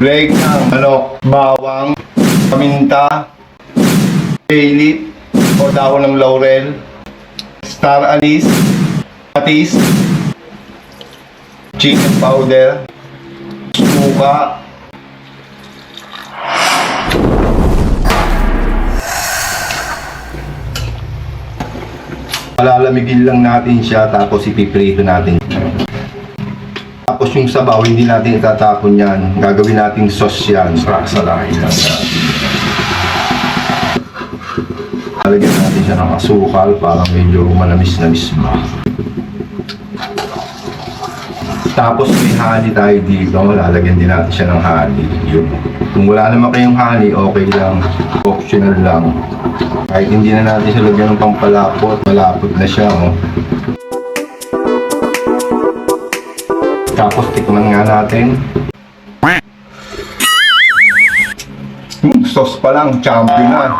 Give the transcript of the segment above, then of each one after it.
leg ng manok, bawang, paminta, bay leaf o dahon ng laurel, star anise, patis, chicken powder, suka, palalamigin lang natin siya tapos ipiprito natin. Tapos yung sabaw, hindi natin itatapon yan. Gagawin nating sauce yan. Salain lang yan. Lalagyan natin siya ng asukal para medyo malamis-lamis ba. Tapos may honey tayo dito. Lalagyan din natin siya ng honey. Yun. Kung wala naman kayong honey, okay lang. Optional lang. Kahit hindi na natin siya lagyan ng pampalapot. Malapot na siya. Oh. Tapos tikman nga natin. Sauce pa lang, champion na.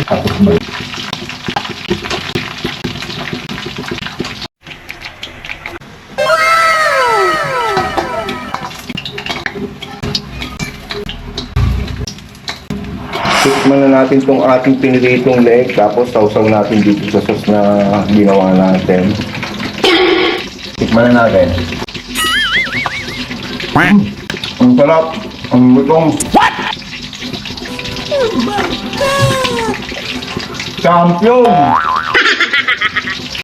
Tapos ba? Tikman na natin itong ating piniritong leg, tapos sausaw natin dito sa sauce na ginawa natin. Tikman na natin. Ang sarap! Ang lutong! What? Oh my God! Champion!